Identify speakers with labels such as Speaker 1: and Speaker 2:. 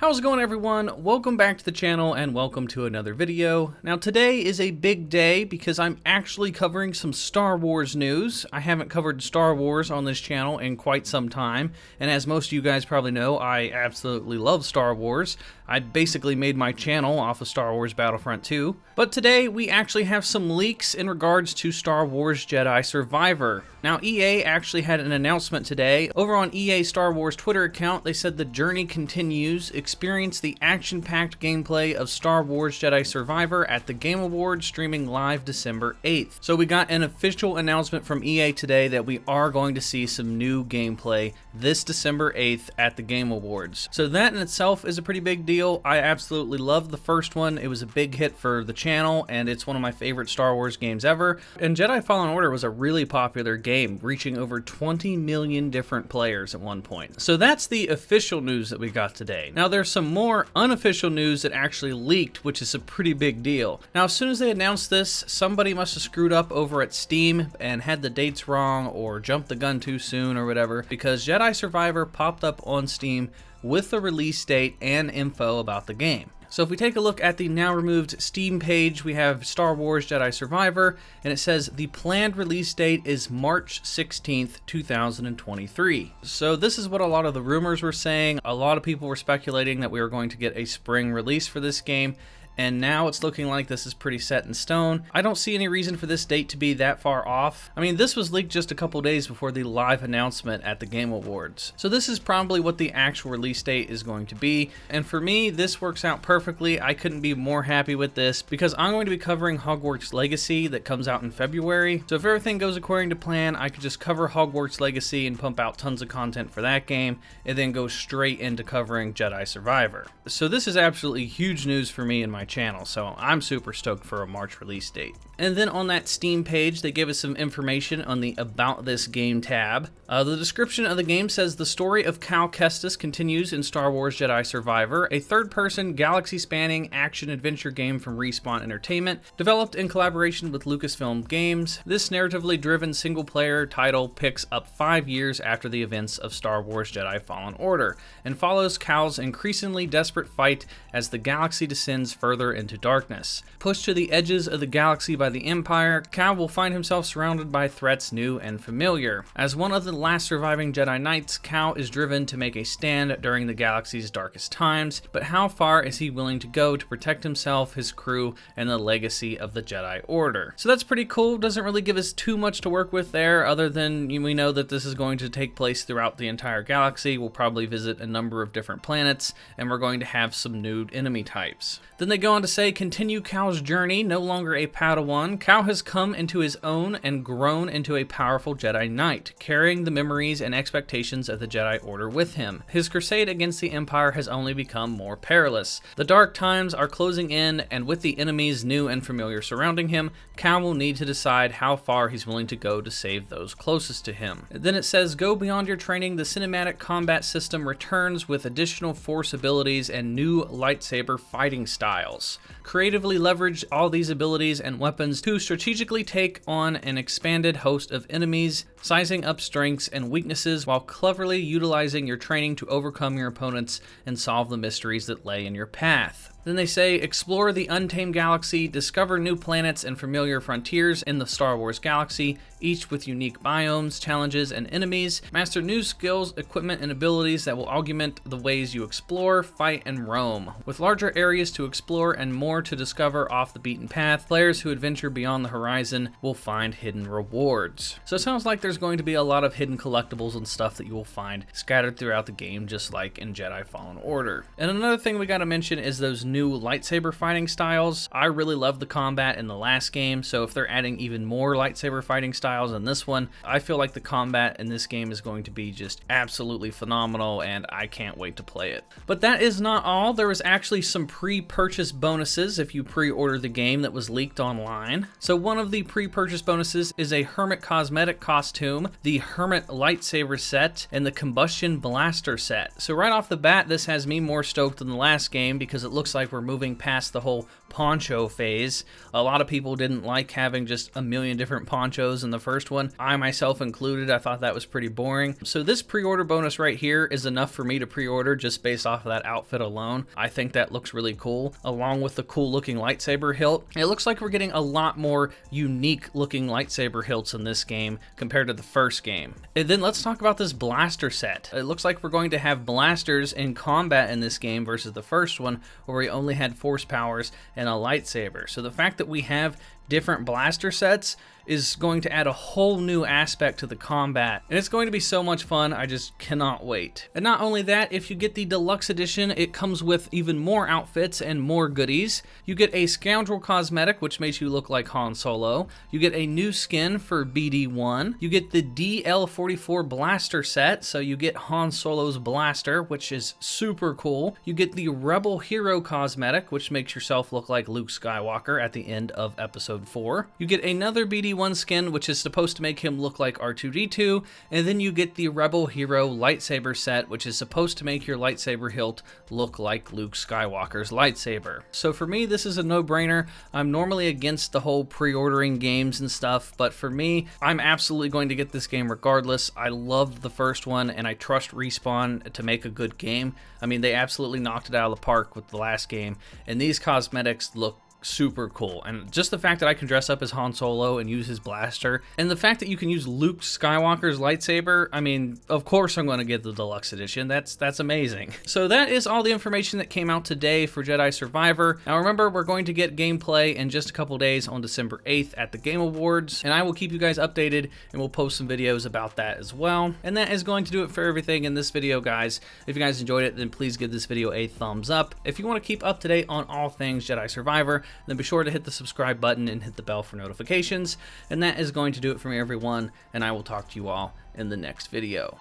Speaker 1: How's it going, everyone? Welcome back to the channel and welcome to another video. Now today is a big day because I'm actually covering some Star Wars news. I haven't covered Star Wars on this channel in quite some time, and as most of you guys probably know, I absolutely love Star Wars. I basically made my channel off of Star Wars Battlefront 2. But today we actually have some leaks in regards to Star Wars Jedi Survivor. Now EA actually had an announcement today. Over on EA Star Wars Twitter account, they said the journey continues. Experience the action-packed gameplay of Star Wars Jedi Survivor at the Game Awards, streaming live December 8th. So we got an official announcement from EA today that we are going to see some new gameplay this December 8th at the Game Awards. So that in itself is a pretty big deal. I absolutely loved the first one. It was a big hit for the channel, and it's one of my favorite Star Wars games ever. And Jedi Fallen Order was a really popular game, reaching over 20 million different players at one point. So that's the official news that we got today. Now there's some more unofficial news that actually leaked, which is a pretty big deal. Now as soon as they announced this, somebody must have screwed up over at Steam and had the dates wrong or jumped the gun too soon or whatever, because Jedi Survivor popped up on Steam with the release date and info about the game. So if we take a look at the now removed Steam page, we have Star Wars Jedi Survivor, and it says the planned release date is March 16th, 2023. So this is what a lot of the rumors were saying. A lot of people were speculating that we were going to get a spring release for this game, and now it's looking like this is pretty set in stone. I don't see any reason for this date to be that far off. I mean, this was leaked just a couple days before the live announcement at the Game Awards. So this is probably what the actual release date is going to be. And for me, this works out perfectly. I couldn't be more happy with this because I'm going to be covering Hogwarts Legacy that comes out in February. So if everything goes according to plan, I could just cover Hogwarts Legacy and pump out tons of content for that game and then go straight into covering Jedi Survivor. So this is absolutely huge news for me and my channel, so I'm super stoked for a March release date. And then on that Steam page, they gave us some information on the About This Game tab. The description of the game says the story of Cal Kestis continues in Star Wars Jedi Survivor, a third-person, galaxy-spanning action-adventure game from Respawn Entertainment, developed in collaboration with Lucasfilm Games. This narratively driven single-player title picks up 5 years after the events of Star Wars Jedi Fallen Order, and follows Cal's increasingly desperate fight as the galaxy descends further into darkness. Pushed to the edges of the galaxy by the Empire, Cal will find himself surrounded by threats new and familiar. As one of the last surviving Jedi Knights, Cal is driven to make a stand during the galaxy's darkest times, but how far is he willing to go to protect himself, his crew, and the legacy of the Jedi Order? So that's pretty cool. Doesn't really give us too much to work with there, other than we know that this is going to take place throughout the entire galaxy. We'll probably visit a number of different planets, and we're going to have some new enemy types. Then they go on to say, continue Cal's journey. No longer a Padawan, Cal has come into his own and grown into a powerful Jedi Knight, carrying the memories and expectations of the Jedi Order with him. His crusade against the Empire has only become more perilous. The dark times are closing in, and with the enemies new and familiar surrounding him, Cal will need to decide how far he's willing to go to save those closest to him. Then it says, go beyond your training. The cinematic combat system returns with additional force abilities and new lightsaber fighting styles. Creatively leverage all these abilities and weapons to strategically take on an expanded host of enemies, sizing up strengths and weaknesses while cleverly utilizing your training to overcome your opponents and solve the mysteries that lay in your path. Then they say, explore the untamed galaxy, discover new planets and familiar frontiers in the Star Wars galaxy, each with unique biomes, challenges, and enemies. Master new skills, equipment, and abilities that will augment the ways you explore, fight, and roam. With larger areas to explore and more to discover off the beaten path, players who adventure beyond the horizon will find hidden rewards. So it sounds like there's going to be a lot of hidden collectibles and stuff that you will find scattered throughout the game, just like in Jedi Fallen Order. And another thing we gotta mention is those new lightsaber fighting styles. I really love the combat in the last game, so if they're adding even more lightsaber fighting styles in this one, I feel like the combat in this game is going to be just absolutely phenomenal, and I can't wait to play it. But that is not all. There was actually some pre-purchase bonuses if you pre-order the game that was leaked online. So one of the pre-purchase bonuses is a Hermit cosmetic costume, the Hermit lightsaber set, and the Combustion Blaster set. So right off the bat, this has me more stoked than the last game because it looks like we're moving past the whole poncho phase. A lot of people didn't like having just a million different ponchos in the first one. I myself included. I thought that was pretty boring. So this pre-order bonus right here is enough for me to pre-order just based off of that outfit alone. I think that looks really cool, along with the cool looking lightsaber hilt. It looks like we're getting a lot more unique looking lightsaber hilts in this game compared to the first game. And then let's talk about this blaster set. It looks like we're going to have blasters in combat in this game versus the first one, where we only had force powers and a lightsaber. So the fact that we have different blaster sets is going to add a whole new aspect to the combat, and it's going to be so much fun. I just cannot wait. And not only that, if you get the deluxe edition, it comes with even more outfits and more goodies. You get a scoundrel cosmetic, which makes you look like Han Solo. You get a new skin for BD1. You get the DL44 blaster set, so you get Han Solo's blaster, which is super cool. You get the Rebel Hero cosmetic, which makes yourself look like Luke Skywalker at the end of episode 4. You get another BD1 skin, which is supposed to make him look like R2-D2, and then you get the Rebel Hero lightsaber set, which is supposed to make your lightsaber hilt look like Luke Skywalker's lightsaber. So for me, this is a no-brainer. I'm normally against the whole pre-ordering games and stuff, but for me, I'm absolutely going to get this game regardless. I loved the first one, and I trust Respawn to make a good game. I mean, they absolutely knocked it out of the park with the last game, and these cosmetics look super cool. And just the fact that I can dress up as Han Solo and use his blaster, and the fact that you can use Luke Skywalker's lightsaber, I mean, of course I'm going to get the deluxe edition. That's amazing. So that is all the information that came out today for Jedi Survivor. Now remember, we're going to get gameplay in just a couple days on December 8th at the Game Awards, and I will keep you guys updated, and we'll post some videos about that as well. And that is going to do it for everything in this video, guys. If you guys enjoyed it, then please give this video a thumbs up. If you want to keep up to date on all things Jedi Survivor, then be sure to hit the subscribe button and hit the bell for notifications. And that is going to do it for me, everyone, and I will talk to you all in the next video.